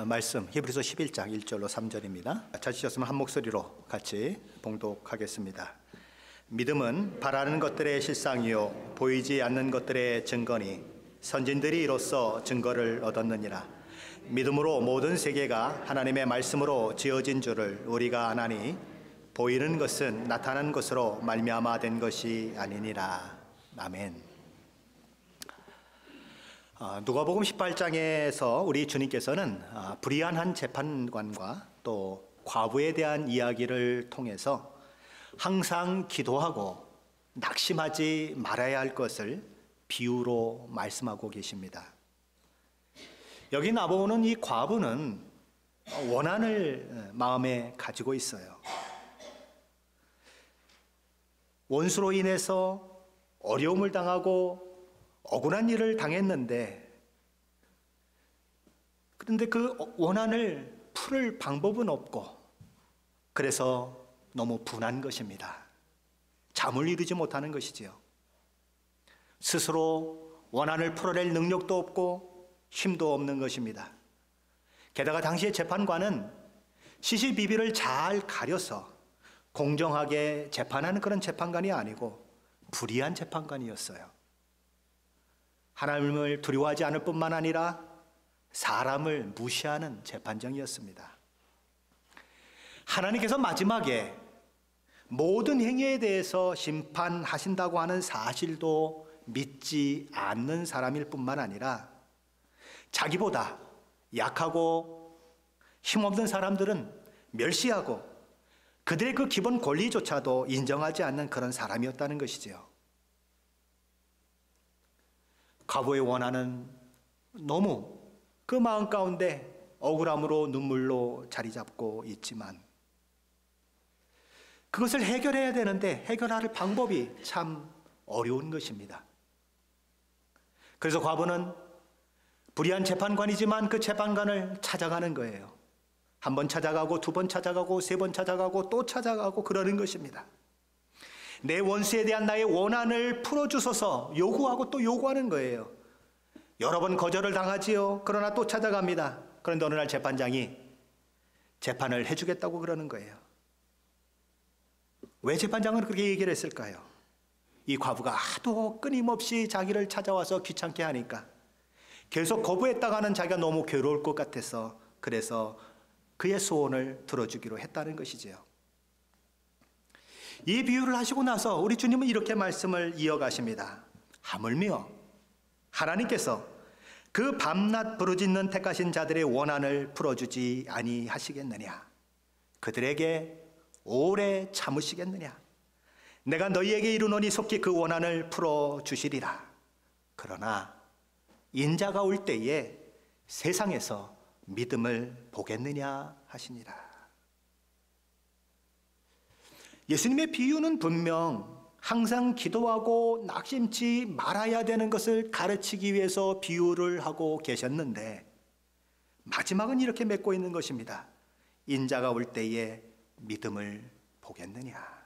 말씀 히브리서 11장 1절로 3절입니다. 찾으셨으면 한 목소리로 같이 봉독하겠습니다. 믿음은 바라는 것들의 실상이요 보이지 않는 것들의 증거니 선진들이 이로써 증거를 얻었느니라. 믿음으로 모든 세계가 하나님의 말씀으로 지어진 줄을 우리가 아나니 보이는 것은 나타난 것으로 말미암아 된 것이 아니니라. 아멘. 누가복음 18장에서 우리 주님께서는 불의한 재판관과 또 과부에 대한 이야기를 통해서 항상 기도하고 낙심하지 말아야 할 것을 비유로 말씀하고 계십니다. 여기 나보는 이 과부는 원한을 마음에 가지고 있어요. 원수로 인해서 어려움을 당하고 억울한 일을 당했는데, 그런데 그 원한을 풀을 방법은 없고, 그래서 너무 분한 것입니다. 잠을 이루지 못하는 것이지요. 스스로 원한을 풀어낼 능력도 없고 힘도 없는 것입니다. 게다가 당시의 재판관은 시시비비를 잘 가려서 공정하게 재판하는 그런 재판관이 아니고 불의한 재판관이었어요. 하나님을 두려워하지 않을 뿐만 아니라 사람을 무시하는 재판정이었습니다. 하나님께서 마지막에 모든 행위에 대해서 심판하신다고 하는 사실도 믿지 않는 사람일 뿐만 아니라 자기보다 약하고 힘없는 사람들은 멸시하고 그들의 그 기본 권리조차도 인정하지 않는 그런 사람이었다는 것이지요. 과부의 원한은 너무 그 마음 가운데 억울함으로 눈물로 자리 잡고 있지만 그것을 해결해야 되는데 해결할 방법이 참 어려운 것입니다. 그래서 과부는 불의한 재판관이지만 그 재판관을 찾아가는 거예요. 한 번 찾아가고 두 번 찾아가고 세 번 찾아가고 또 찾아가고 그러는 것입니다. 내 원수에 대한 나의 원한을 풀어주소서 요구하고 또 요구하는 거예요. 여러 번 거절을 당하지요. 그러나 또 찾아갑니다. 그런데 어느 날 재판장이 재판을 해주겠다고 그러는 거예요. 왜 재판장은 그렇게 얘기를 했을까요? 이 과부가 하도 끊임없이 자기를 찾아와서 귀찮게 하니까 계속 거부했다가는 자기가 너무 괴로울 것 같아서 그래서 그의 소원을 들어주기로 했다는 것이지요. 이 비유를 하시고 나서 우리 주님은 이렇게 말씀을 이어가십니다. 하물며 하나님께서 그 밤낮 부르짖는 택하신 자들의 원한을 풀어주지 아니하시겠느냐? 그들에게 오래 참으시겠느냐? 내가 너희에게 이르노니 속히 그 원한을 풀어주시리라. 그러나 인자가 올 때에 세상에서 믿음을 보겠느냐 하시니라. 예수님의 비유는 분명 항상 기도하고 낙심치 말아야 되는 것을 가르치기 위해서 비유를 하고 계셨는데 마지막은 이렇게 맺고 있는 것입니다. 인자가 올 때에 믿음을 보겠느냐.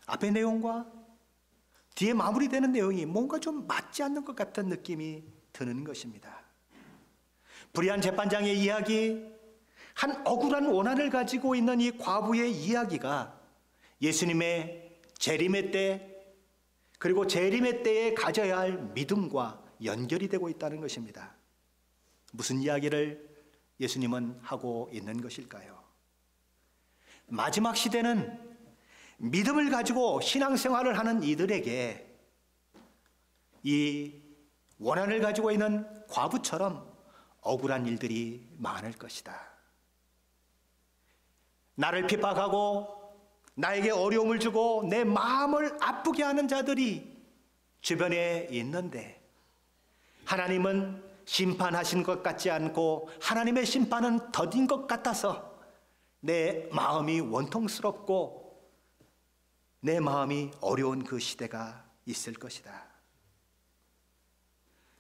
앞의 내용과 뒤에 마무리되는 내용이 뭔가 좀 맞지 않는 것 같은 느낌이 드는 것입니다. 불의한 재판장의 이야기, 한 억울한 원한을 가지고 있는 이 과부의 이야기가 예수님의 재림의 때 그리고 재림의 때에 가져야 할 믿음과 연결이 되고 있다는 것입니다. 무슨 이야기를 예수님은 하고 있는 것일까요? 마지막 시대는 믿음을 가지고 신앙생활을 하는 이들에게 이 원한을 가지고 있는 과부처럼 억울한 일들이 많을 것이다. 나를 핍박하고 나에게 어려움을 주고 내 마음을 아프게 하는 자들이 주변에 있는데 하나님은 심판하신 것 같지 않고 하나님의 심판은 더딘 것 같아서 내 마음이 원통스럽고 내 마음이 어려운 그 시대가 있을 것이다.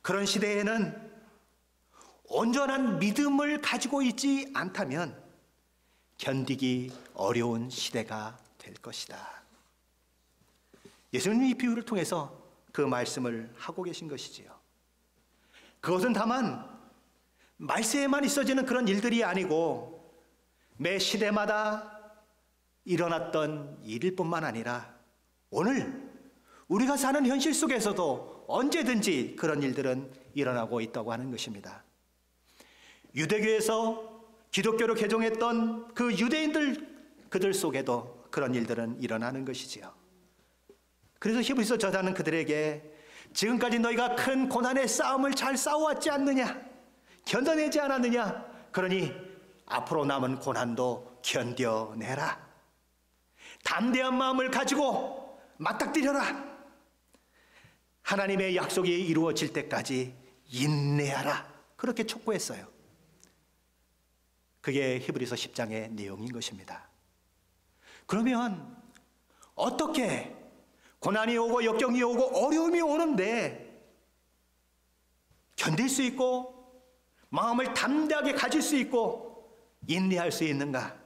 그런 시대에는 온전한 믿음을 가지고 있지 않다면 견디기 어려운 시대가 될 것이다. 예수님이 이 비유를 통해서 그 말씀을 하고 계신 것이지요. 그것은 다만 말세에만 있어지는 그런 일들이 아니고 매 시대마다 일어났던 일일 뿐만 아니라 오늘 우리가 사는 현실 속에서도 언제든지 그런 일들은 일어나고 있다고 하는 것입니다. 유대교에서 기독교로 개종했던 그 유대인들 그들 속에도 그런 일들은 일어나는 것이지요. 그래서 히브리서 저자는 그들에게 지금까지 너희가 큰 고난의 싸움을 잘 싸워왔지 않느냐? 견뎌내지 않았느냐? 그러니 앞으로 남은 고난도 견뎌내라. 담대한 마음을 가지고 맞닥뜨려라. 하나님의 약속이 이루어질 때까지 인내하라. 그렇게 촉구했어요. 그게 히브리서 10장의 내용인 것입니다. 그러면 어떻게 고난이 오고 역경이 오고 어려움이 오는데 견딜 수 있고 마음을 담대하게 가질 수 있고 인내할 수 있는가?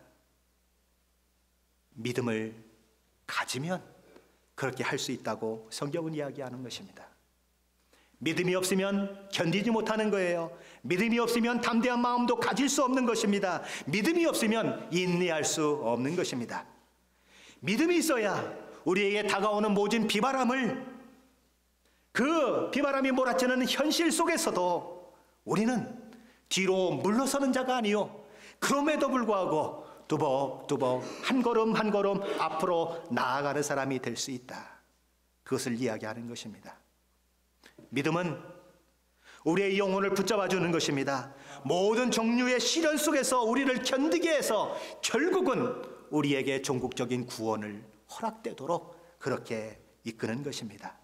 믿음을 가지면 그렇게 할 수 있다고 성경은 이야기하는 것입니다. 믿음이 없으면 견디지 못하는 거예요. 믿음이 없으면 담대한 마음도 가질 수 없는 것입니다. 믿음이 없으면 인내할 수 없는 것입니다. 믿음이 있어야 우리에게 다가오는 모든 비바람을, 그 비바람이 몰아치는 현실 속에서도 우리는 뒤로 물러서는 자가 아니요, 그럼에도 불구하고 두벅두벅 한 걸음 한 걸음 앞으로 나아가는 사람이 될 수 있다. 그것을 이야기하는 것입니다. 믿음은 우리의 영혼을 붙잡아 주는 것입니다. 모든 종류의 시련 속에서 우리를 견디게 해서 결국은 우리에게 종국적인 구원을 허락되도록 그렇게 이끄는 것입니다.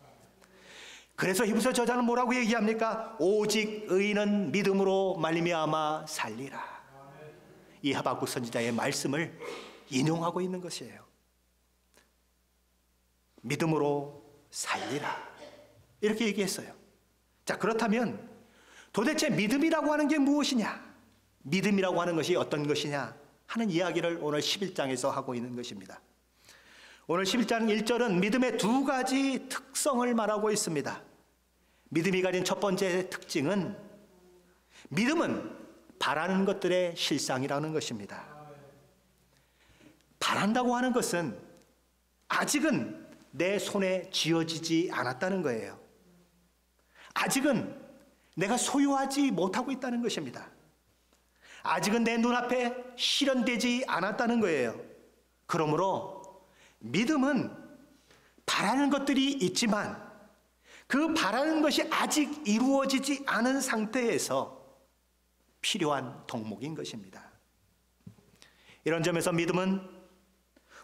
그래서 히브리서 저자는 뭐라고 얘기합니까? 오직 의인은 믿음으로 말미암아 살리라. 이 하박국 선지자의 말씀을 인용하고 있는 것이에요. 믿음으로 살리라. 이렇게 얘기했어요. 자, 그렇다면 도대체 믿음이라고 하는 게 무엇이냐? 믿음이라고 하는 것이 어떤 것이냐 하는 이야기를 오늘 11장에서 하고 있는 것입니다. 오늘 11장 1절은 믿음의 두 가지 특성을 말하고 있습니다. 믿음이 가진 첫 번째 특징은 믿음은 바라는 것들의 실상이라는 것입니다. 바란다고 하는 것은 아직은 내 손에 쥐어지지 않았다는 거예요. 아직은 내가 소유하지 못하고 있다는 것입니다. 아직은 내 눈앞에 실현되지 않았다는 거예요. 그러므로 믿음은 바라는 것들이 있지만 그 바라는 것이 아직 이루어지지 않은 상태에서 필요한 덕목인 것입니다. 이런 점에서 믿음은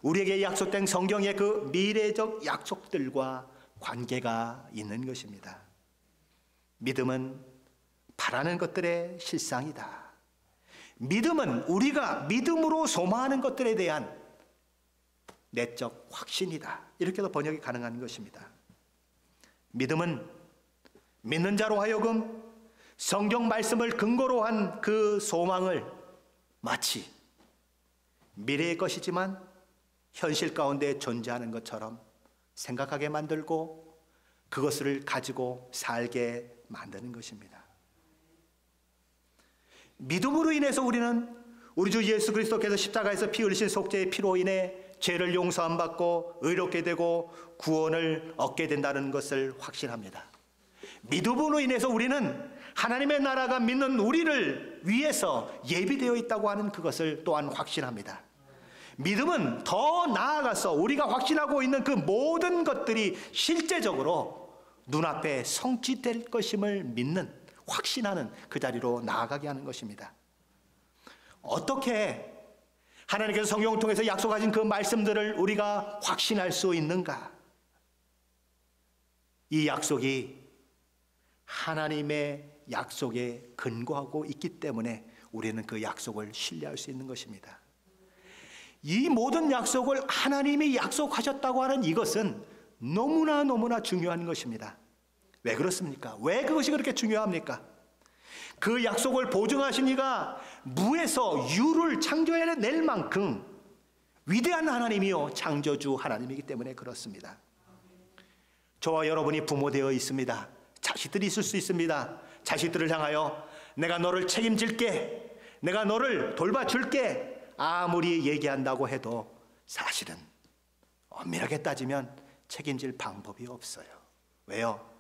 우리에게 약속된 성경의 그 미래적 약속들과 관계가 있는 것입니다. 믿음은 바라는 것들의 실상이다. 믿음은 우리가 믿음으로 소망하는 것들에 대한 내적 확신이다. 이렇게도 번역이 가능한 것입니다. 믿음은 믿는 자로 하여금 성경 말씀을 근거로 한 그 소망을 마치 미래의 것이지만 현실 가운데 존재하는 것처럼 생각하게 만들고 그것을 가지고 살게 만드는 것입니다. 믿음으로 인해서 우리는 우리 주 예수 그리스도께서 십자가에서 피 흘리신 속죄의 피로 인해 죄를 용서함 받고 의롭게 되고 구원을 얻게 된다는 것을 확신합니다. 믿음으로 인해서 우리는 하나님의 나라가 믿는 우리를 위해서 예비되어 있다고 하는 그것을 또한 확신합니다. 믿음은 더 나아가서 우리가 확신하고 있는 그 모든 것들이 실제적으로 눈앞에 성취될 것임을 믿는, 확신하는 그 자리로 나아가게 하는 것입니다. 어떻게 하나님께서 성경을 통해서 약속하신 그 말씀들을 우리가 확신할 수 있는가? 이 약속이 하나님의 약속에 근거하고 있기 때문에 우리는 그 약속을 신뢰할 수 있는 것입니다. 이 모든 약속을 하나님이 약속하셨다고 하는 이것은 너무나 중요한 것입니다. 왜 그렇습니까? 왜 그것이 그렇게 중요합니까? 그 약속을 보증하신 이가 무에서 유를 창조해낼 만큼 위대한 하나님이요 창조주 하나님이기 때문에 그렇습니다. 저와 여러분이 부모되어 있습니다. 자식들이 있을 수 있습니다. 자식들을 향하여 내가 너를 책임질게, 내가 너를 돌봐줄게 아무리 얘기한다고 해도 사실은 엄밀하게 따지면 책임질 방법이 없어요. 왜요?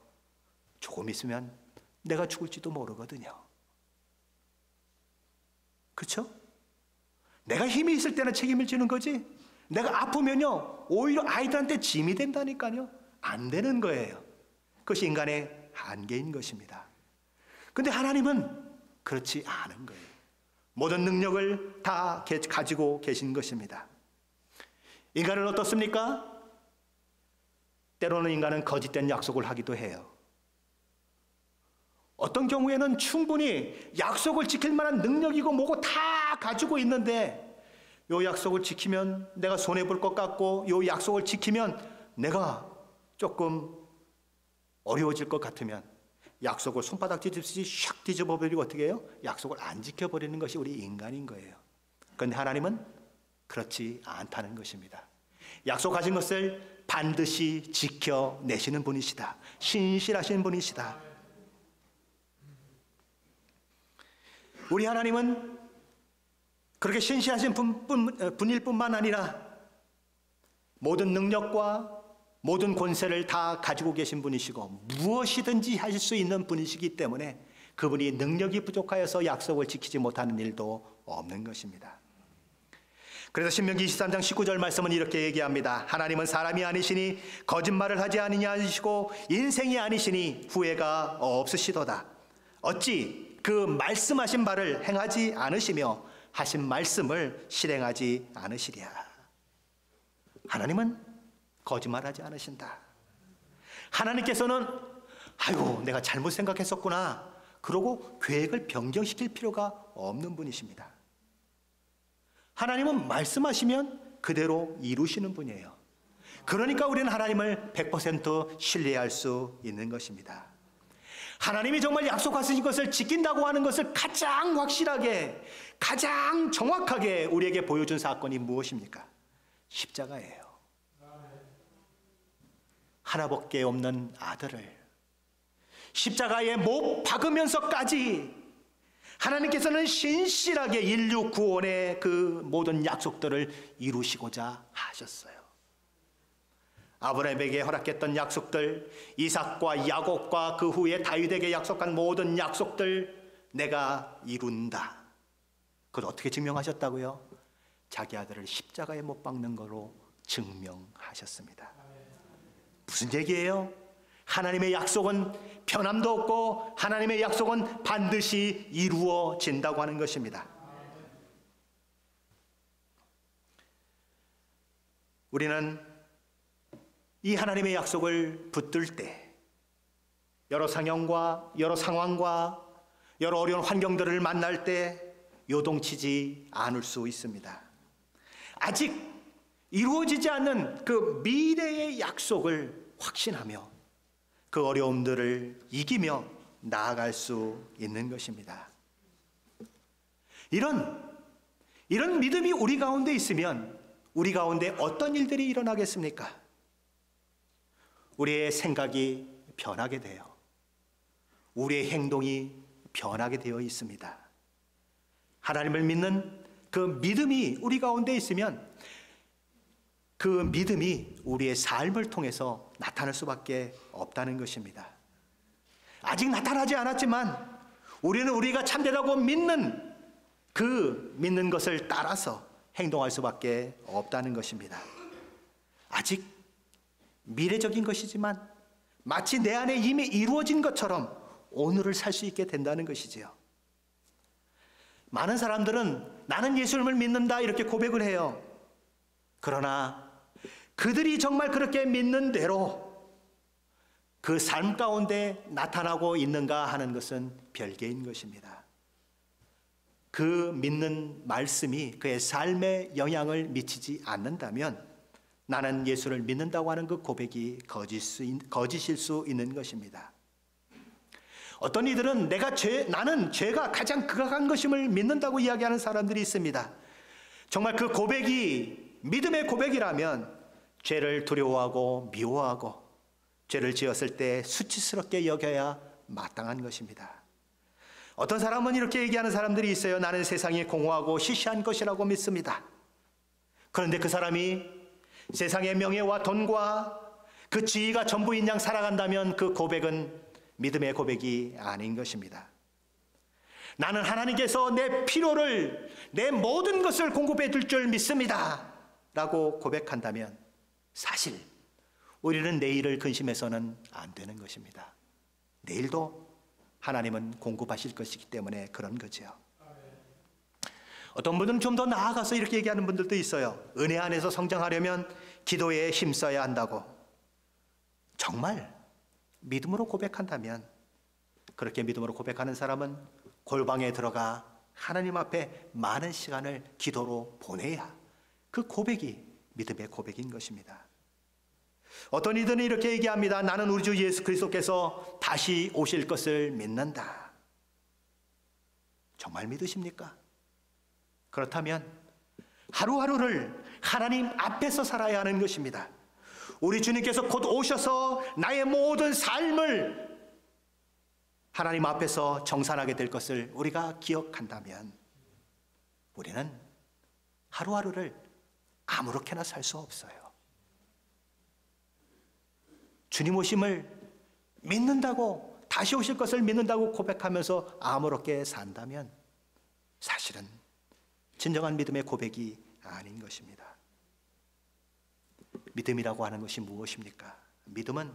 조금 있으면 내가 죽을지도 모르거든요. 그렇죠? 내가 힘이 있을 때는 책임을 지는 거지, 내가 아프면요 오히려 아이들한테 짐이 된다니까요. 안 되는 거예요. 그것이 인간의 한계인 것입니다. 근데 하나님은 그렇지 않은 거예요. 모든 능력을 다 가지고 계신 것입니다. 인간은 어떻습니까? 때로는 인간은 거짓된 약속을 하기도 해요. 어떤 경우에는 충분히 약속을 지킬 만한 능력이고 뭐고 다 가지고 있는데, 요 약속을 지키면 내가 손해볼 것 같고, 요 약속을 지키면 내가 조금 어려워질 것 같으면 약속을 손바닥 뒤집듯이 샥 뒤집어버리고 어떻게 해요? 약속을 안 지켜버리는 것이 우리 인간인 거예요. 그런데 하나님은 그렇지 않다는 것입니다. 약속하신 것을 반드시 지켜내시는 분이시다. 신실하신 분이시다. 우리 하나님은 그렇게 신실하신 분일 뿐만 아니라 모든 능력과 모든 권세를 다 가지고 계신 분이시고 무엇이든지 하실 수 있는 분이시기 때문에 그분이 능력이 부족하여서 약속을 지키지 못하는 일도 없는 것입니다. 그래서 신명기 23장 19절 말씀은 이렇게 얘기합니다. 하나님은 사람이 아니시니 거짓말을 하지 아니하시고 인생이 아니시니 후회가 없으시도다. 어찌 그 말씀하신 바를 행하지 않으시며 하신 말씀을 실행하지 않으시랴. 하나님은 거짓말하지 않으신다. 하나님께서는 아이고 내가 잘못 생각했었구나 그러고 계획을 변경시킬 필요가 없는 분이십니다. 하나님은 말씀하시면 그대로 이루시는 분이에요. 그러니까 우리는 하나님을 100% 신뢰할 수 있는 것입니다. 하나님이 정말 약속하신 것을 지킨다고 하는 것을 가장 확실하게, 가장 정확하게 우리에게 보여준 사건이 무엇입니까? 십자가예요. 하나밖에 없는 아들을 십자가에 못 박으면서까지 하나님께서는 신실하게 인류 구원의 그 모든 약속들을 이루시고자 하셨어요. 아브라함에게 허락했던 약속들, 이삭과 야곱과 그 후에 다윗에게 약속한 모든 약속들 내가 이룬다. 그걸 어떻게 증명하셨다고요? 자기 아들을 십자가에 못 박는 거로 증명하셨습니다. 무슨 얘기예요? 하나님의 약속은 변함도 없고 하나님의 약속은 반드시 이루어진다고 하는 것입니다. 우리는 이 하나님의 약속을 붙들 때 여러 상황과 여러 어려운 환경들을 만날 때 요동치지 않을 수 있습니다. 아직 이루어지지 않는 그 미래의 약속을 확신하며 그 어려움들을 이기며 나아갈 수 있는 것입니다. 이런 믿음이 우리 가운데 있으면 우리 가운데 어떤 일들이 일어나겠습니까? 우리의 생각이 변하게 돼요. 우리의 행동이 변하게 되어 있습니다. 하나님을 믿는 그 믿음이 우리 가운데 있으면 그 믿음이 우리의 삶을 통해서 나타날 수밖에 없다는 것입니다. 아직 나타나지 않았지만 우리는 우리가 참되다고 믿는 그 믿는 것을 따라서 행동할 수밖에 없다는 것입니다. 아직 미래적인 것이지만 마치 내 안에 이미 이루어진 것처럼 오늘을 살 수 있게 된다는 것이지요. 많은 사람들은 나는 예수님을 믿는다 이렇게 고백을 해요. 그러나 그들이 정말 그렇게 믿는 대로 그 삶 가운데 나타나고 있는가 하는 것은 별개인 것입니다. 그 믿는 말씀이 그의 삶에 영향을 미치지 않는다면 나는 예수를 믿는다고 하는 그 고백이 거짓일 수 있는 것입니다. 어떤 이들은 나는 죄가 가장 극악한 것임을 믿는다고 이야기하는 사람들이 있습니다. 정말 그 고백이 믿음의 고백이라면 죄를 두려워하고 미워하고 죄를 지었을 때 수치스럽게 여겨야 마땅한 것입니다. 어떤 사람은 이렇게 얘기하는 사람들이 있어요. 나는 세상이 공허하고 시시한 것이라고 믿습니다. 그런데 그 사람이 세상의 명예와 돈과 그 지위가 전부인 양 살아간다면 그 고백은 믿음의 고백이 아닌 것입니다. 나는 하나님께서 내 필요를, 내 모든 것을 공급해 줄 줄 믿습니다 라고 고백한다면 사실 우리는 내일을 근심해서는 안 되는 것입니다. 내일도 하나님은 공급하실 것이기 때문에 그런 거죠. 어떤 분들은 좀 더 나아가서 이렇게 얘기하는 분들도 있어요. 은혜 안에서 성장하려면 기도에 힘써야 한다고. 정말 믿음으로 고백한다면, 그렇게 믿음으로 고백하는 사람은 골방에 들어가 하나님 앞에 많은 시간을 기도로 보내야 그 고백이 믿음의 고백인 것입니다. 어떤 이들은 이렇게 얘기합니다. 나는 우리 주 예수 그리스도께서 다시 오실 것을 믿는다. 정말 믿으십니까? 그렇다면 하루하루를 하나님 앞에서 살아야 하는 것입니다. 우리 주님께서 곧 오셔서 나의 모든 삶을 하나님 앞에서 정산하게 될 것을 우리가 기억한다면 우리는 하루하루를 아무렇게나 살 수 없어요. 주님 오심을 믿는다고, 다시 오실 것을 믿는다고 고백하면서 아무렇게 산다면 사실은 진정한 믿음의 고백이 아닌 것입니다. 믿음이라고 하는 것이 무엇입니까? 믿음은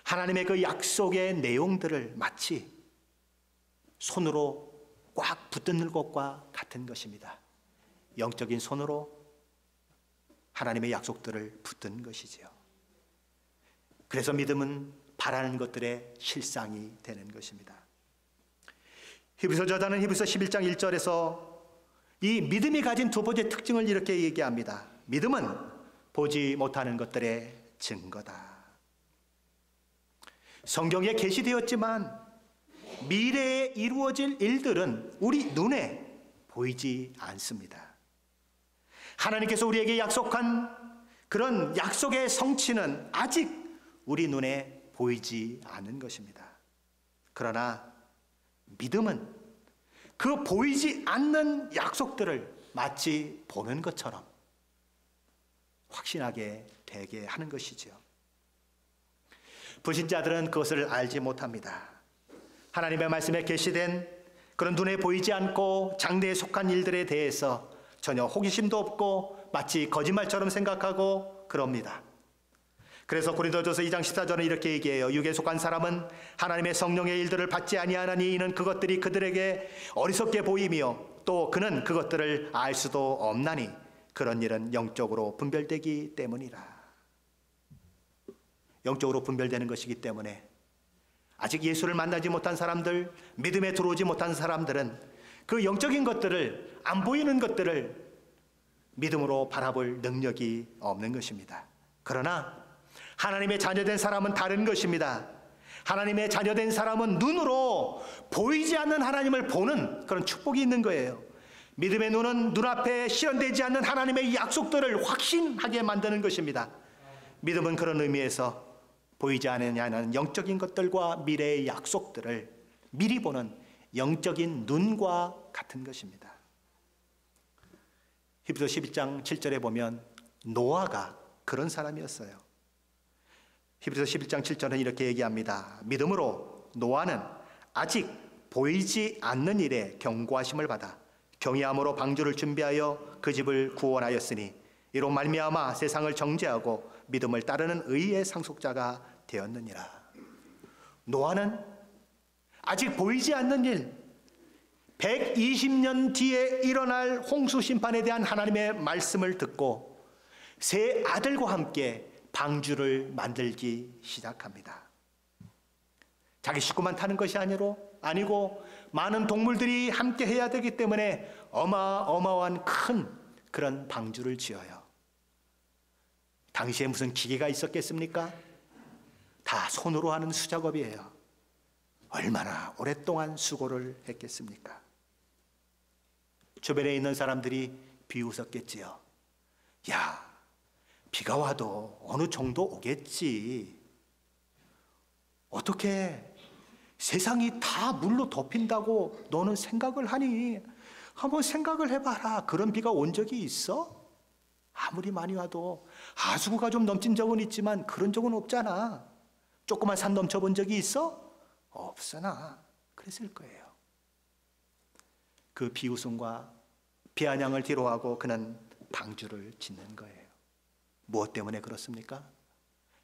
하나님의 그 약속의 내용들을 마치 손으로 꽉 붙드는 것과 같은 것입니다. 영적인 손으로 하나님의 약속들을 붙든 것이지요. 그래서 믿음은 바라는 것들의 실상이 되는 것입니다. 히브리서 저자는 히브리서 11장 1절에서 이 믿음이 가진 두 번째 특징을 이렇게 얘기합니다. 믿음은 보지 못하는 것들의 증거다. 성경에 계시되었지만 미래에 이루어질 일들은 우리 눈에 보이지 않습니다. 하나님께서 우리에게 약속한 그런 약속의 성취는 아직 우리 눈에 보이지 않는 것입니다. 그러나 믿음은 그 보이지 않는 약속들을 마치 보는 것처럼 확신하게 되게 하는 것이죠. 불신자들은 그것을 알지 못합니다. 하나님의 말씀에 계시된 그런 눈에 보이지 않고 장래에 속한 일들에 대해서 전혀 호기심도 없고 마치 거짓말처럼 생각하고 그럽니다. 그래서 고린도전서 2장 14절은 이렇게 얘기해요. 육에 속한 사람은 하나님의 성령의 일들을 받지 아니하나니 이는 그것들이 그들에게 어리석게 보이며 또 그는 그것들을 알 수도 없나니 그런 일은 영적으로 분별되기 때문이라. 영적으로 분별되는 것이기 때문에 아직 예수를 만나지 못한 사람들, 믿음에 들어오지 못한 사람들은 그 영적인 것들을, 안 보이는 것들을 믿음으로 바라볼 능력이 없는 것입니다. 그러나 하나님의 자녀된 사람은 다른 것입니다. 하나님의 자녀된 사람은 눈으로 보이지 않는 하나님을 보는 그런 축복이 있는 거예요. 믿음의 눈은 눈앞에 실현되지 않는 하나님의 약속들을 확신하게 만드는 것입니다. 믿음은 그런 의미에서 보이지 않느냐는 영적인 것들과 미래의 약속들을 미리 보는 영적인 눈과 같은 것입니다. 히브리서 12장 7절에 보면 노아가 그런 사람이었어요. 히브리서 11장 7절은 이렇게 얘기합니다. 믿음으로 노아는 아직 보이지 않는 일에 경고하심을 받아 경외함으로 방주를 준비하여 그 집을 구원하였으니 이로 말미암아 세상을 정죄하고 믿음을 따르는 의의 상속자가 되었느니라. 노아는 아직 보이지 않는 일, 120년 뒤에 일어날 홍수 심판에 대한 하나님의 말씀을 듣고 세 아들과 함께 방주를 만들기 시작합니다. 자기 식구만 타는 것이 아니고 많은 동물들이 함께 해야 되기 때문에 어마어마한 큰 그런 방주를 지어요. 당시에 무슨 기계가 있었겠습니까? 다 손으로 하는 수작업이에요. 얼마나 오랫동안 수고를 했겠습니까? 주변에 있는 사람들이 비웃었겠지요. 야, 비가 와도 어느 정도 오겠지. 어떻게 세상이 다 물로 덮인다고 너는 생각을 하니? 한번 생각을 해봐라. 그런 비가 온 적이 있어? 아무리 많이 와도 하수구가 좀 넘친 적은 있지만 그런 적은 없잖아. 조그만 산 넘쳐본 적이 있어? 없으나 그랬을 거예요. 그 비웃음과 비아냥을 뒤로하고 그는 방주를 짓는 거예요. 무엇 때문에 그렇습니까?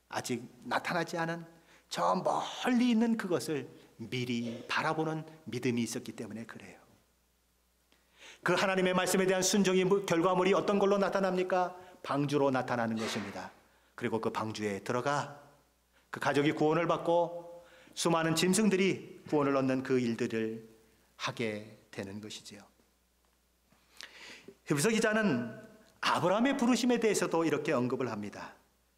아직 나타나지 않은 저 멀리 있는 그것을 미리 바라보는 믿음이 있었기 때문에 그래요. 그 하나님의 말씀에 대한 순종의 결과물이 어떤 걸로 나타납니까? 방주로 나타나는 것입니다. 그리고 그 방주에 들어가 그 가족이 구원을 받고 수많은 짐승들이 구원을 얻는 그 일들을 하게 되는 것이지요. 히브리서 기자는 아브라함의 부르심에 대해서도 이렇게 언급을 합니다.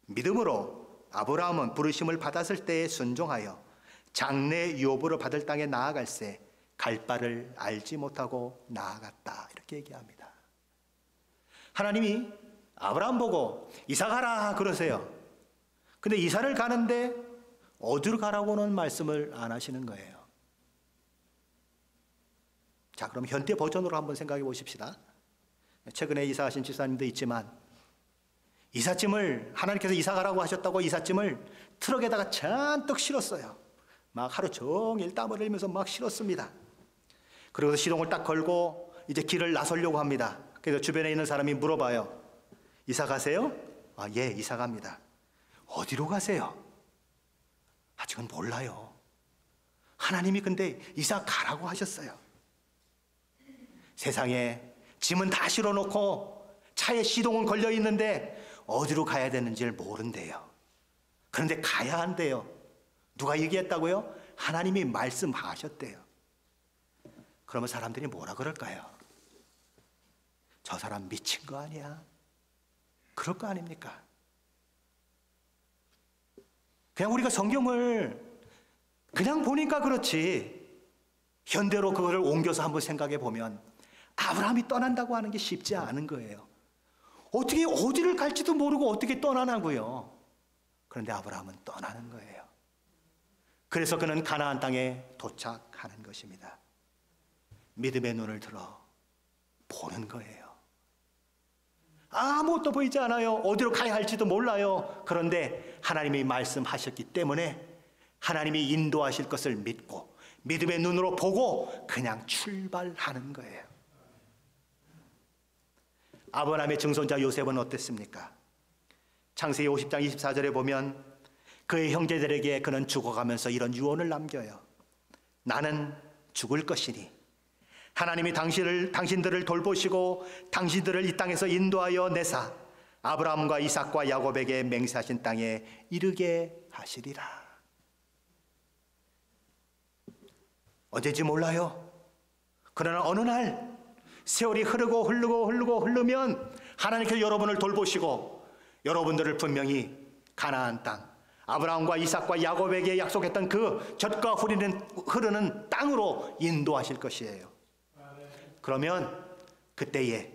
믿음으로 아브라함은 부르심을 받았을 때에 순종하여 장래 유업으로 받을 땅에 나아갈새 갈 바를 알지 못하고 나아갔다. 이렇게 얘기합니다. 하나님이 아브라함 보고 이사 가라 그러세요. 근데 이사를 가는데 어디로 가라고는 말씀을 안 하시는 거예요. 자, 그럼 현대 버전으로 한번 생각해 보십시다. 최근에 이사하신 집사님도 있지만 이삿짐을 하나님께서 이사 가라고 하셨다고 이삿짐을 트럭에다가 잔뜩 실었어요. 막 하루 종일 땀을 흘리면서 막 실었습니다. 그리고 시동을 딱 걸고 이제 길을 나서려고 합니다. 그래서 주변에 있는 사람이 물어봐요. 이사 가세요? 아, 예, 이사 갑니다. 어디로 가세요? 아직은 몰라요. 하나님이 근데 이사 가라고 하셨어요. 세상에 짐은 다 실어놓고 차에 시동은 걸려 있는데 어디로 가야 되는지를 모른대요. 그런데 가야 한대요. 누가 얘기했다고요? 하나님이 말씀하셨대요. 그러면 사람들이 뭐라 그럴까요? 저 사람 미친 거 아니야? 그럴 거 아닙니까? 그냥 우리가 성경을 그냥 보니까 그렇지 현대로 그거를 옮겨서 한번 생각해 보면 아브라함이 떠난다고 하는 게 쉽지 않은 거예요. 어떻게 어디를 갈지도 모르고 어떻게 떠나냐고요. 그런데 아브라함은 떠나는 거예요. 그래서 그는 가나안 땅에 도착하는 것입니다. 믿음의 눈을 들어 보는 거예요. 아무것도 보이지 않아요. 어디로 가야 할지도 몰라요. 그런데 하나님이 말씀하셨기 때문에 하나님이 인도하실 것을 믿고 믿음의 눈으로 보고 그냥 출발하는 거예요. 아브라함의 증손자 요셉은 어땠습니까? 창세기 50장 24절에 보면 그의 형제들에게 그는 죽어가면서 이런 유언을 남겨요. 나는 죽을 것이니 하나님이 당신들을 돌보시고 당신들을 이 땅에서 인도하여 내사 아브라함과 이삭과 야곱에게 맹세하신 땅에 이르게 하시리라. 언제인지 몰라요. 그러나 어느 날 세월이 흐르면 하나님께서 여러분을 돌보시고 여러분들을 분명히 가나안 땅 아브라함과 이삭과 야곱에게 약속했던 그 젖과 흐르는 땅으로 인도하실 것이에요. 그러면 그때에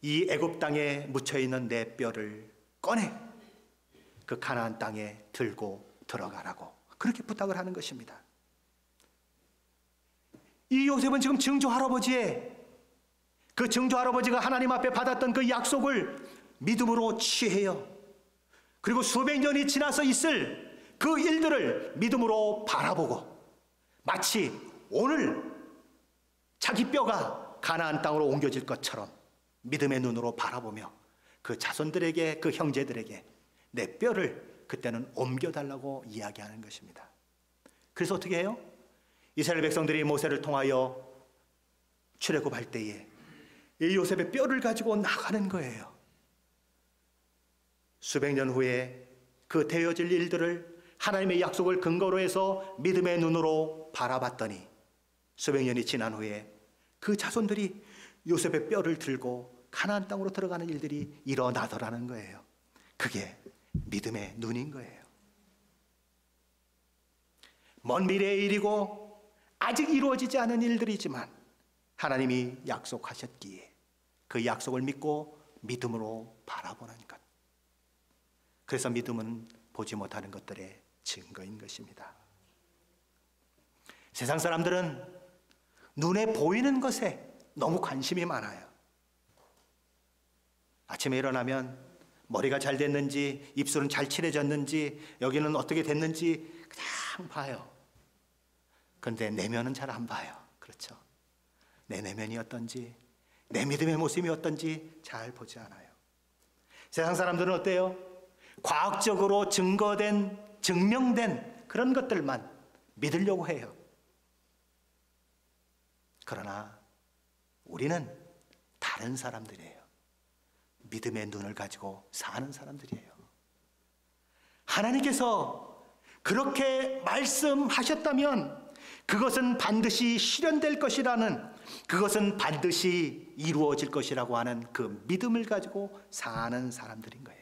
이 애굽 땅에 묻혀있는 내 뼈를 꺼내 그 가나안 땅에 들고 들어가라고 그렇게 부탁을 하는 것입니다. 이 요셉은 지금 증조할아버지의 그 증조할아버지가 하나님 앞에 받았던 그 약속을 믿음으로 취해요. 그리고 수백 년이 지나서 있을 그 일들을 믿음으로 바라보고 마치 오늘 자기 뼈가 가나안 땅으로 옮겨질 것처럼 믿음의 눈으로 바라보며 그 자손들에게 그 형제들에게 내 뼈를 그때는 옮겨달라고 이야기하는 것입니다. 그래서 어떻게 해요? 이스라엘 백성들이 모세를 통하여 출애굽할 때에 이 요셉의 뼈를 가지고 나가는 거예요. 수백 년 후에 그 되어질 일들을 하나님의 약속을 근거로 해서 믿음의 눈으로 바라봤더니 수백 년이 지난 후에 그 자손들이 요셉의 뼈를 들고 가나안 땅으로 들어가는 일들이 일어나더라는 거예요. 그게 믿음의 눈인 거예요. 먼 미래의 일이고 아직 이루어지지 않은 일들이지만 하나님이 약속하셨기에 그 약속을 믿고 믿음으로 바라보는 것. 그래서 믿음은 보지 못하는 것들의 증거인 것입니다. 세상 사람들은 눈에 보이는 것에 너무 관심이 많아요. 아침에 일어나면 머리가 잘 됐는지, 입술은 잘 칠해졌는지, 여기는 어떻게 됐는지 그냥 봐요. 그런데 내면은 잘 안 봐요. 그렇죠? 내 내면이 어떤지, 내 믿음의 모습이 어떤지 잘 보지 않아요. 세상 사람들은 어때요? 과학적으로 증거된, 증명된 그런 것들만 믿으려고 해요. 그러나 우리는 다른 사람들이에요. 믿음의 눈을 가지고 사는 사람들이에요. 하나님께서 그렇게 말씀하셨다면 그것은 반드시 실현될 것이라는, 그것은 반드시 이루어질 것이라고 하는 그 믿음을 가지고 사는 사람들인 거예요.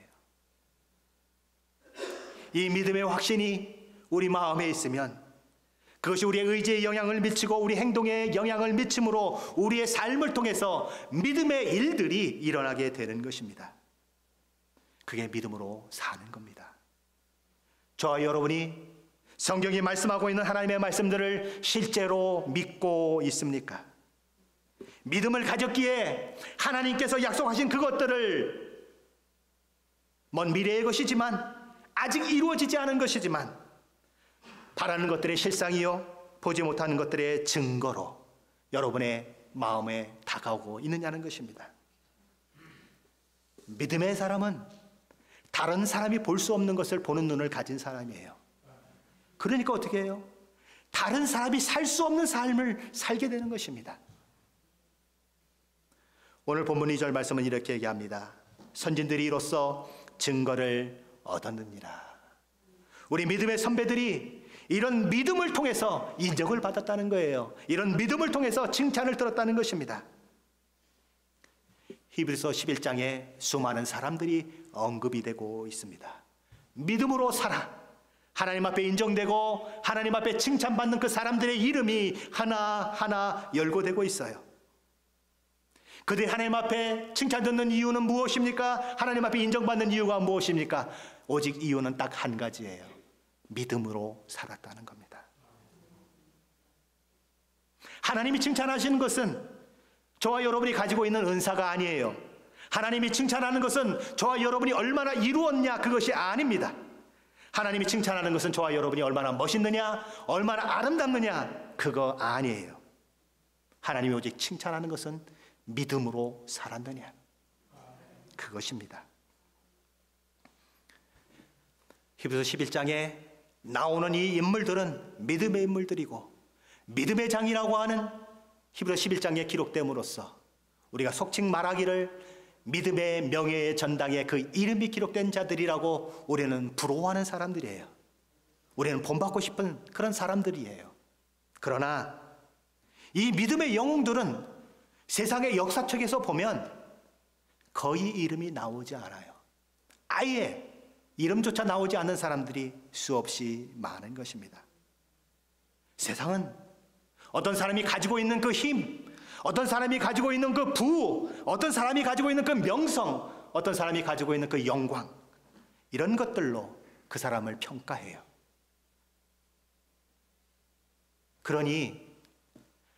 이 믿음의 확신이 우리 마음에 있으면 그것이 우리의 의지에 영향을 미치고 우리 행동에 영향을 미침으로 우리의 삶을 통해서 믿음의 일들이 일어나게 되는 것입니다. 그게 믿음으로 사는 겁니다. 저와 여러분이 성경이 말씀하고 있는 하나님의 말씀들을 실제로 믿고 있습니까? 믿음을 가졌기에 하나님께서 약속하신 그것들을 먼 미래의 것이지만 아직 이루어지지 않은 것이지만 바라는 것들의 실상이요 보지 못하는 것들의 증거로 여러분의 마음에 다가오고 있느냐는 것입니다. 믿음의 사람은 다른 사람이 볼 수 없는 것을 보는 눈을 가진 사람이에요. 그러니까 어떻게 해요? 다른 사람이 살 수 없는 삶을 살게 되는 것입니다. 오늘 본문 2절 말씀은 이렇게 얘기합니다. 선진들이 이로써 증거를 얻었느니라. 우리 믿음의 선배들이 이런 믿음을 통해서 인정을 받았다는 거예요. 이런 믿음을 통해서 칭찬을 들었다는 것입니다. 히브리서 11장에 수많은 사람들이 언급이 되고 있습니다. 믿음으로 살아. 하나님 앞에 인정되고 하나님 앞에 칭찬받는 그 사람들의 이름이 하나하나 열거되고 있어요. 그들이 하나님 앞에 칭찬 듣는 이유는 무엇입니까? 하나님 앞에 인정받는 이유가 무엇입니까? 오직 이유는 딱 한 가지예요. 믿음으로 살았다는 겁니다. 하나님이 칭찬하시는 것은 저와 여러분이 가지고 있는 은사가 아니에요. 하나님이 칭찬하는 것은 저와 여러분이 얼마나 이루었냐, 그것이 아닙니다. 하나님이 칭찬하는 것은 저와 여러분이 얼마나 멋있느냐, 얼마나 아름답느냐, 그거 아니에요. 하나님이 오직 칭찬하는 것은 믿음으로 살았느냐, 그것입니다. 히브리서 11장에 나오는 이 인물들은 믿음의 인물들이고, 믿음의 장이라고 하는 히브리서 11장에 기록됨으로써 우리가 속칭 말하기를 믿음의 명예의 전당에 그 이름이 기록된 자들이라고 우리는 부러워하는 사람들이에요. 우리는 본받고 싶은 그런 사람들이에요. 그러나 이 믿음의 영웅들은 세상의 역사책에서 보면 거의 이름이 나오지 않아요. 아예 이름조차 나오지 않는 사람들이 수없이 많은 것입니다. 세상은 어떤 사람이 가지고 있는 그 힘, 어떤 사람이 가지고 있는 그 부, 어떤 사람이 가지고 있는 그 명성, 어떤 사람이 가지고 있는 그 영광, 이런 것들로 그 사람을 평가해요. 그러니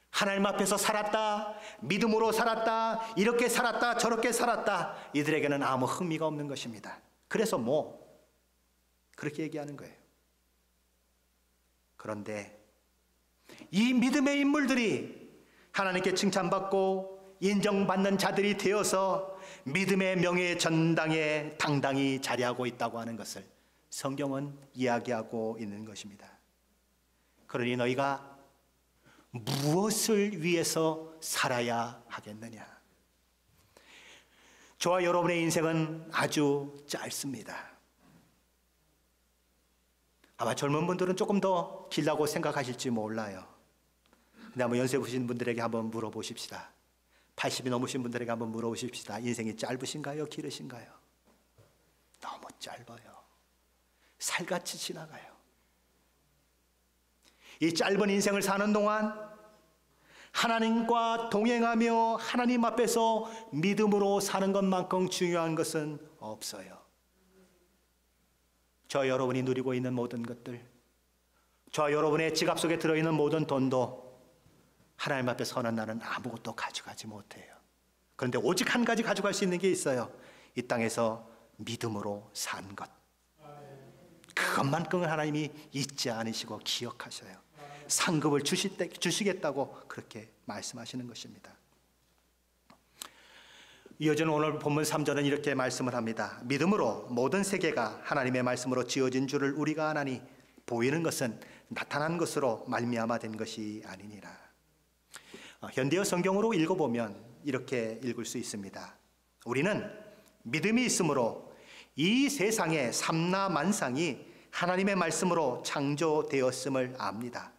하나님 앞에서 살았다, 믿음으로 살았다, 이렇게 살았다, 저렇게 살았다, 이들에게는 아무 흥미가 없는 것입니다. 그래서 그렇게 얘기하는 거예요. 그런데 이 믿음의 인물들이 하나님께 칭찬받고 인정받는 자들이 되어서 믿음의 명예의 전당에 당당히 자리하고 있다고 하는 것을 성경은 이야기하고 있는 것입니다. 그러니 너희가 무엇을 위해서 살아야 하겠느냐? 저와 여러분의 인생은 아주 짧습니다. 아마 젊은 분들은 조금 더 길다고 생각하실지 몰라요. 근데 한번 연세 보신 분들에게 한번 물어보십시다. 80이 넘으신 분들에게 한번 물어보십시다. 인생이 짧으신가요? 길으신가요? 너무 짧아요. 살같이 지나가요. 이 짧은 인생을 사는 동안 하나님과 동행하며 하나님 앞에서 믿음으로 사는 것만큼 중요한 것은 없어요. 저 여러분이 누리고 있는 모든 것들, 저 여러분의 지갑 속에 들어있는 모든 돈도 하나님 앞에 서는 나는 아무것도 가져가지 못해요. 그런데 오직 한 가지 가져갈 수 있는 게 있어요. 이 땅에서 믿음으로 산 것. 그것만큼은 하나님이 잊지 않으시고 기억하셔요. 상급을 주시겠다고 그렇게 말씀하시는 것입니다. 이어지는 오늘 본문 3절은 이렇게 말씀을 합니다. 믿음으로 모든 세계가 하나님의 말씀으로 지어진 줄을 우리가 아나니 보이는 것은 나타난 것으로 말미암아 된 것이 아니니라. 현대어 성경으로 읽어보면 이렇게 읽을 수 있습니다. 우리는 믿음이 있으므로 이 세상의 삼라만상이 하나님의 말씀으로 창조되었음을 압니다.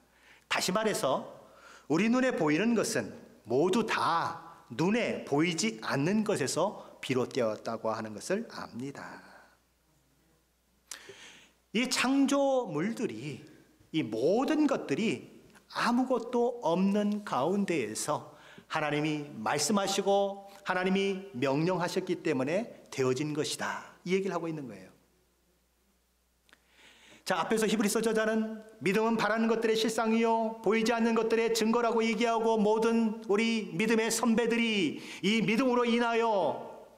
다시 말해서 우리 눈에 보이는 것은 모두 다 눈에 보이지 않는 것에서 비롯되었다고 하는 것을 압니다. 이 창조물들이, 이 모든 것들이 아무것도 없는 가운데에서 하나님이 말씀하시고 하나님이 명령하셨기 때문에 되어진 것이다, 이 얘기를 하고 있는 거예요. 자, 앞에서 히브리서 저자는 믿음은 바라는 것들의 실상이요 보이지 않는 것들의 증거라고 얘기하고, 모든 우리 믿음의 선배들이 이 믿음으로 인하여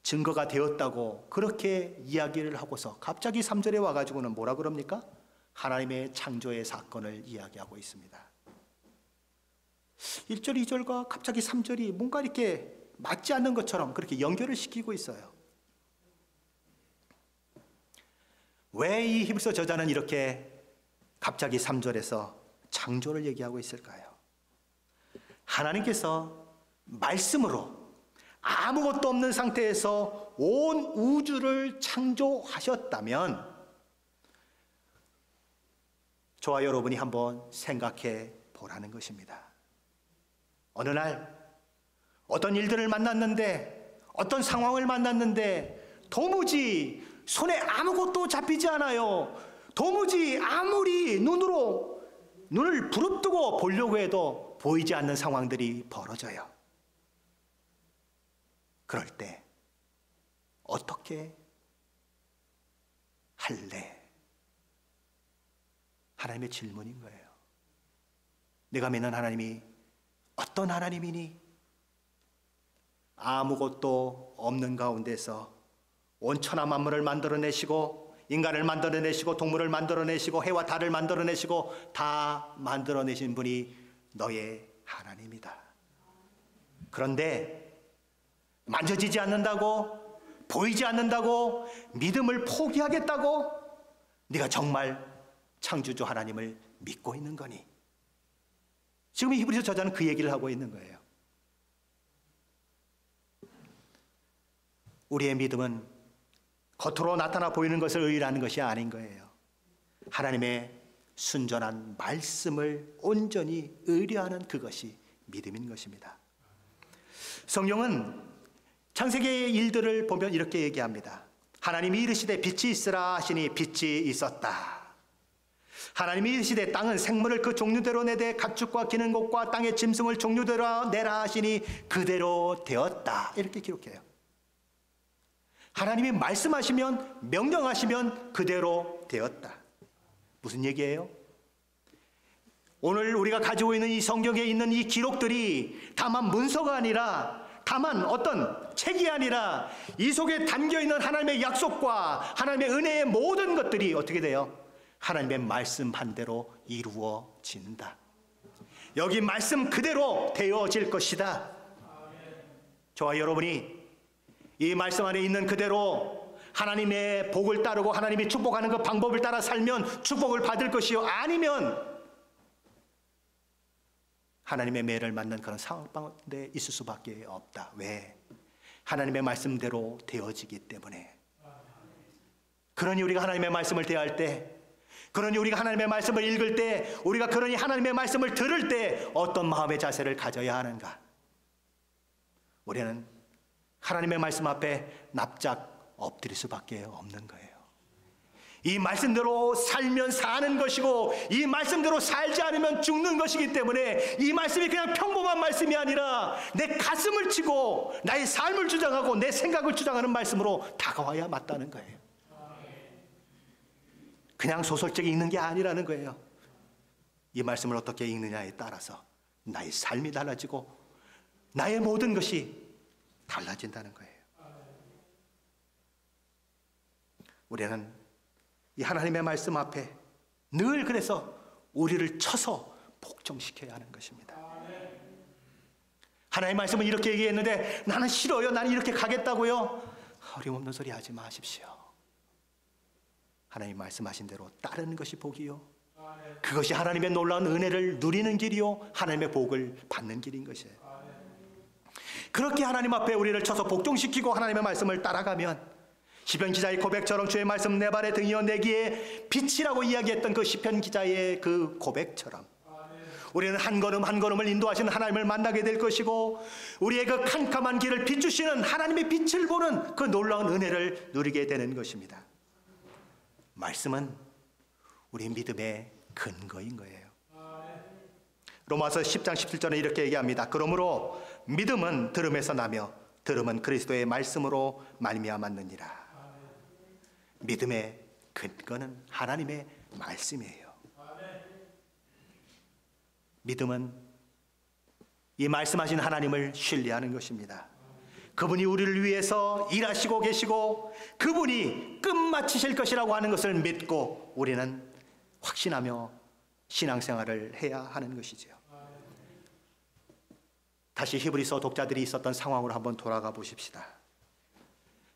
증거가 되었다고 그렇게 이야기를 하고서 갑자기 3절에 와가지고는 뭐라 그럽니까? 하나님의 창조의 사건을 이야기하고 있습니다. 1절, 2절과 갑자기 3절이 뭔가 이렇게 맞지 않는 것처럼 그렇게 연결을 시키고 있어요. 왜 이 히브리서 저자는 이렇게 갑자기 3절에서 창조를 얘기하고 있을까요? 하나님께서 말씀으로 아무것도 없는 상태에서 온 우주를 창조하셨다면 저와 여러분이 한번 생각해 보라는 것입니다. 어느 날 어떤 일들을 만났는데, 어떤 상황을 만났는데 도무지 손에 아무것도 잡히지 않아요. 도무지 아무리 눈을 부릅뜨고 보려고 해도 보이지 않는 상황들이 벌어져요. 그럴 때 어떻게 할래? 하나님의 질문인 거예요. 내가 믿는 하나님이 어떤 하나님이니? 아무것도 없는 가운데서 온 천하 만물을 만들어내시고, 인간을 만들어내시고, 동물을 만들어내시고, 해와 달을 만들어내시고, 다 만들어내신 분이 너의 하나님이다. 그런데 만져지지 않는다고, 보이지 않는다고, 믿음을 포기하겠다고? 네가 정말 창조주 하나님을 믿고 있는 거니? 지금 히브리서 저자는 그 얘기를 하고 있는 거예요. 우리의 믿음은 겉으로 나타나 보이는 것을 의뢰하는 것이 아닌 거예요. 하나님의 순전한 말씀을 온전히 의뢰하는 그것이 믿음인 것입니다. 성경은 창세기의 일들을 보면 이렇게 얘기합니다. 하나님이 이르시되 빛이 있으라 하시니 빛이 있었다. 하나님이 이르시되 땅은 생물을 그 종류대로 내되 가축과 기는 것과 땅의 짐승을 종류대로 내라 하시니 그대로 되었다. 이렇게 기록해요. 하나님이 말씀하시면, 명령하시면 그대로 되었다. 무슨 얘기예요? 오늘 우리가 가지고 있는 이 성경에 있는 이 기록들이 다만 문서가 아니라, 다만 어떤 책이 아니라, 이 속에 담겨있는 하나님의 약속과 하나님의 은혜의 모든 것들이 어떻게 돼요? 하나님의 말씀한 대로 이루어진다. 여기 말씀 그대로 되어질 것이다. 저와 여러분이 이 말씀 안에 있는 그대로 하나님의 복을 따르고 하나님이 축복하는 그 방법을 따라 살면 축복을 받을 것이요, 아니면 하나님의 매를 맞는 그런 상황 가운데 있을 수밖에 없다. 왜? 하나님의 말씀대로 되어지기 때문에. 그러니 우리가 하나님의 말씀을 대할 때, 그러니 우리가 하나님의 말씀을 읽을 때, 우리가 그러니 하나님의 말씀을 들을 때 어떤 마음의 자세를 가져야 하는가? 우리는 하나님의 말씀 앞에 납작 엎드릴 수밖에 없는 거예요. 이 말씀대로 살면 사는 것이고, 이 말씀대로 살지 않으면 죽는 것이기 때문에 이 말씀이 그냥 평범한 말씀이 아니라 내 가슴을 치고 나의 삶을 주장하고 내 생각을 주장하는 말씀으로 다가와야 맞다는 거예요. 그냥 소설책에 읽는 게 아니라는 거예요. 이 말씀을 어떻게 읽느냐에 따라서 나의 삶이 달라지고 나의 모든 것이 달라진다는 거예요. 우리는 이 하나님의 말씀 앞에 늘 그래서 우리를 쳐서 복종시켜야 하는 것입니다. 하나님의 말씀은 이렇게 얘기했는데 나는 싫어요, 나는 이렇게 가겠다고요. 어림없는 소리 하지 마십시오. 하나님 말씀하신 대로 따르는 것이 복이요, 그것이 하나님의 놀라운 은혜를 누리는 길이요, 하나님의 복을 받는 길인 것이에요. 그렇게 하나님 앞에 우리를 쳐서 복종시키고 하나님의 말씀을 따라가면 시편 기자의 고백처럼 주의 말씀 내 발의 등이요 내 길의 빛이라고 이야기했던 그 시편 기자의 그 고백처럼 우리는 한 걸음 한 걸음을 인도하시는 하나님을 만나게 될 것이고, 우리의 그 캄캄한 길을 비추시는 하나님의 빛을 보는 그 놀라운 은혜를 누리게 되는 것입니다. 말씀은 우리 믿음의 근거인 거예요. 로마서 10장 17절에 이렇게 얘기합니다. 그러므로 믿음은 들음에서 나며 들음은 그리스도의 말씀으로 말미암았느니라. 믿음의 근거는 하나님의 말씀이에요. 믿음은 이 말씀하신 하나님을 신뢰하는 것입니다. 그분이 우리를 위해서 일하시고 계시고 그분이 끝마치실 것이라고 하는 것을 믿고 우리는 확신하며 신앙생활을 해야 하는 것이죠. 다시 히브리서 독자들이 있었던 상황으로 한번 돌아가 보십시다.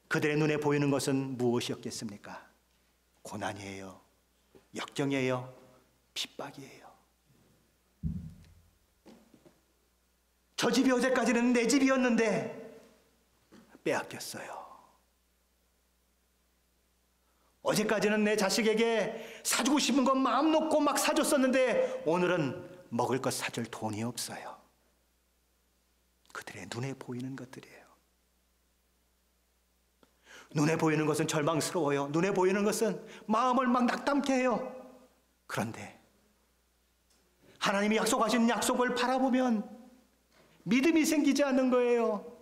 그들의 눈에 보이는 것은 무엇이었겠습니까? 고난이에요, 역경이에요, 핍박이에요. 저 집이 어제까지는 내 집이었는데 빼앗겼어요. 어제까지는 내 자식에게 사주고 싶은 건 마음 놓고 막 사줬었는데 오늘은 먹을 것 사줄 돈이 없어요. 그들의 눈에 보이는 것들이에요. 눈에 보이는 것은 절망스러워요. 눈에 보이는 것은 마음을 막 낙담케 해요. 그런데 하나님이 약속하신 약속을 바라보면 믿음이 생기지 않는 거예요.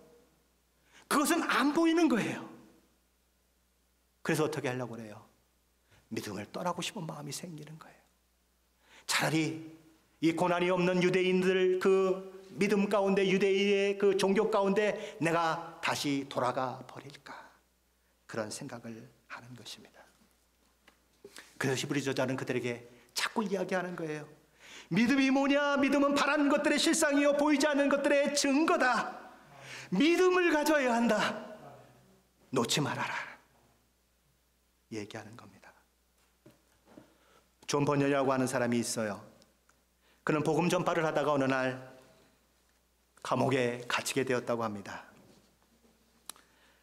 그것은 안 보이는 거예요. 그래서 어떻게 하려고 그래요? 믿음을 떠나고 싶은 마음이 생기는 거예요. 차라리 이 고난이 없는 유대인들 그 믿음 가운데, 유대인의 그 종교 가운데 내가 다시 돌아가 버릴까, 그런 생각을 하는 것입니다. 그래서 히브리 저자는 그들에게 자꾸 이야기하는 거예요. 믿음이 뭐냐? 믿음은 바라는 것들의 실상이요 보이지 않는 것들의 증거다. 믿음을 가져야 한다. 놓지 말아라. 얘기하는 겁니다. 존 버년이라고 하는 사람이 있어요. 그는 복음 전파를 하다가 어느 날 감옥에 갇히게 되었다고 합니다.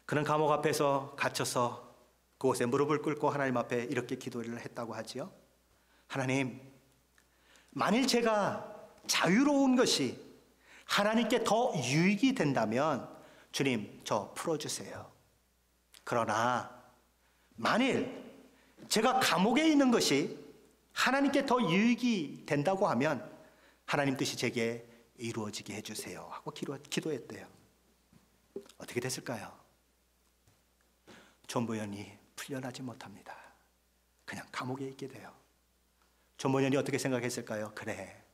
그는 감옥 앞에서 갇혀서 그곳에 무릎을 꿇고 하나님 앞에 이렇게 기도를 했다고 하지요. 하나님, 만일 제가 자유로운 것이 하나님께 더 유익이 된다면 주님, 저 풀어주세요. 그러나 만일 제가 감옥에 있는 것이 하나님께 더 유익이 된다고 하면 하나님 뜻이 제게 이루어지게 해주세요 하고 기도했대요. 어떻게 됐을까요? 존 버년이 풀려나지 못합니다. 그냥 감옥에 있게 돼요. 존 버년이 어떻게 생각했을까요? 그래,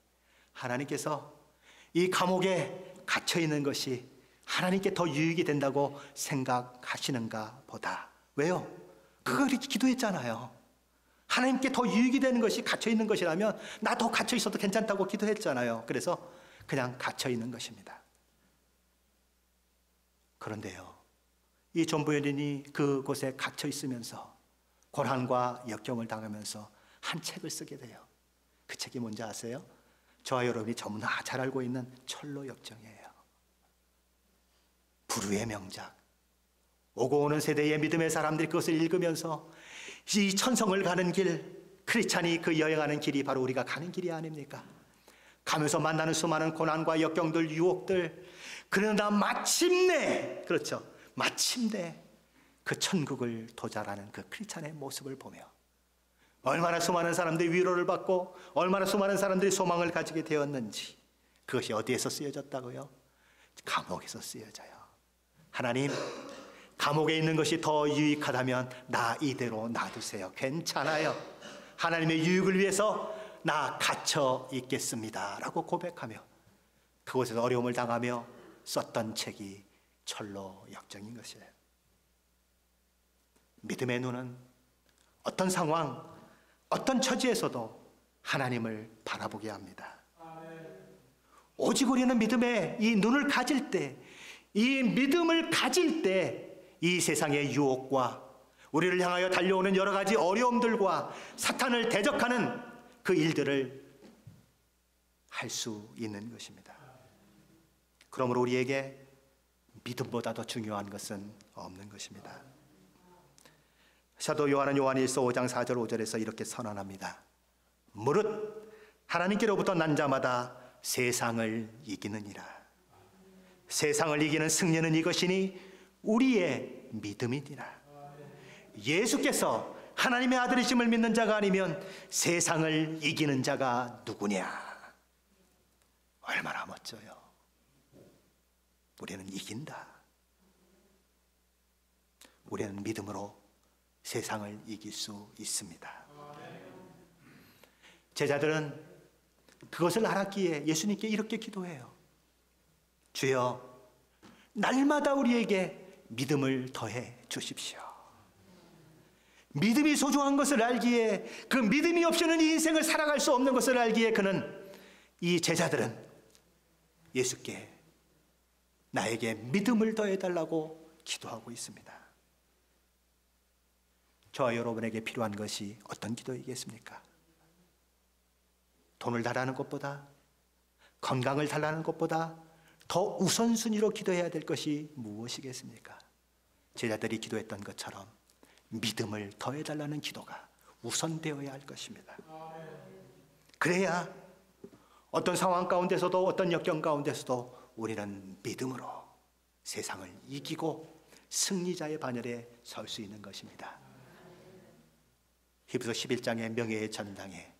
하나님께서 이 감옥에 갇혀있는 것이 하나님께 더 유익이 된다고 생각하시는가 보다. 왜요? 그걸 기도했잖아요. 하나님께 더 유익이 되는 것이 갇혀있는 것이라면 나 더 갇혀있어도 괜찮다고 기도했잖아요. 그래서 그냥 갇혀있는 것입니다. 그런데요, 이 존 버년이 그곳에 갇혀있으면서 고난과 역경을 당하면서 한 책을 쓰게 돼요. 그 책이 뭔지 아세요? 저와 여러분이 너무나 잘 알고 있는 철로 역정이에요. 불후의 명작. 오고 오는 세대의 믿음의 사람들이 그것을 읽으면서 이 천성을 가는 길, 크리스찬이 그 여행하는 길이 바로 우리가 가는 길이 아닙니까? 가면서 만나는 수많은 고난과 역경들, 유혹들, 그러나 마침내, 그렇죠, 마침내 그 천국을 도달하는 그 크리스찬의 모습을 보며 얼마나 수많은 사람들이 위로를 받고 얼마나 수많은 사람들이 소망을 가지게 되었는지, 그것이 어디에서 쓰여졌다고요? 감옥에서 쓰여져요. 하나님, 감옥에 있는 것이 더 유익하다면 나 이대로 놔두세요. 괜찮아요. 하나님의 유익을 위해서 나 갇혀 있겠습니다 라고 고백하며 그곳에서 어려움을 당하며 썼던 책이 철로 역정인 것이에요. 믿음의 눈은 어떤 상황, 어떤 처지에서도 하나님을 바라보게 합니다. 오직 우리는 믿음의 이 눈을 가질 때, 이 믿음을 가질 때 이 세상의 유혹과 우리를 향하여 달려오는 여러 가지 어려움들과 사탄을 대적하는 그 일들을 할 수 있는 것입니다. 그러므로 우리에게 믿음보다 더 중요한 것은 없는 것입니다. 사도 요한은 요한일서 5장 4절 5절에서 이렇게 선언합니다. 무릇 하나님께로부터 난 자마다 세상을 이기느니라. 세상을 이기는 승리는 이것이니 우리의 믿음이니라. 예수께서 하나님의 아들이심을 믿는 자가 아니면 세상을 이기는 자가 누구냐? 얼마나 멋져요. 우리는 이긴다. 우리는 믿음으로 세상을 이길 수 있습니다. 제자들은 그것을 알았기에 예수님께 이렇게 기도해요. 주여, 날마다 우리에게 믿음을 더해 주십시오. 믿음이 소중한 것을 알기에, 그 믿음이 없이는 이 인생을 살아갈 수 없는 것을 알기에 이 제자들은 예수께 나에게 믿음을 더해달라고 기도하고 있습니다. 저와 여러분에게 필요한 것이 어떤 기도이겠습니까? 돈을 달라는 것보다, 건강을 달라는 것보다 더 우선순위로 기도해야 될 것이 무엇이겠습니까? 제자들이 기도했던 것처럼 믿음을 더해달라는 기도가 우선되어야 할 것입니다. 그래야 어떤 상황 가운데서도, 어떤 역경 가운데서도 우리는 믿음으로 세상을 이기고 승리자의 반열에 설 수 있는 것입니다. 히브리서 11장의 명예의 전당에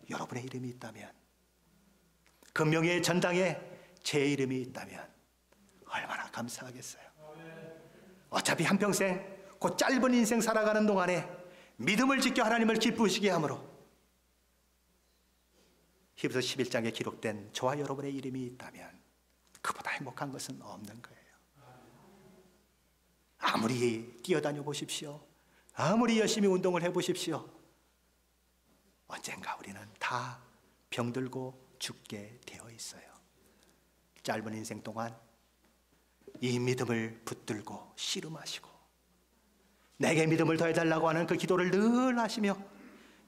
여러분의 이름이 있다면, 그 명예의 전당에 제 이름이 있다면 얼마나 감사하겠어요. 어차피 한평생 그 짧은 인생 살아가는 동안에 믿음을 지켜 하나님을 기쁘시게 함으로 히브리서 11장에 기록된 저와 여러분의 이름이 있다면 그보다 행복한 것은 없는 거예요. 아무리 뛰어다녀 보십시오, 아무리 열심히 운동을 해보십시오, 언젠가 우리는 다 병들고 죽게 되어 있어요. 짧은 인생 동안 이 믿음을 붙들고 씨름하시고 내게 믿음을 더해달라고 하는 그 기도를 늘 하시며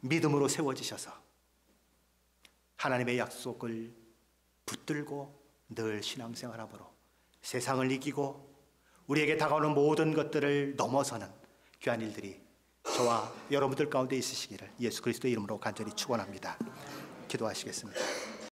믿음으로 세워지셔서 하나님의 약속을 붙들고 늘 신앙생활함으로 세상을 이기고 우리에게 다가오는 모든 것들을 넘어서는 귀한 일들이 저와 여러분들 가운데 있으시기를 예수 그리스도의 이름으로 간절히 축원합니다. 기도하시겠습니다.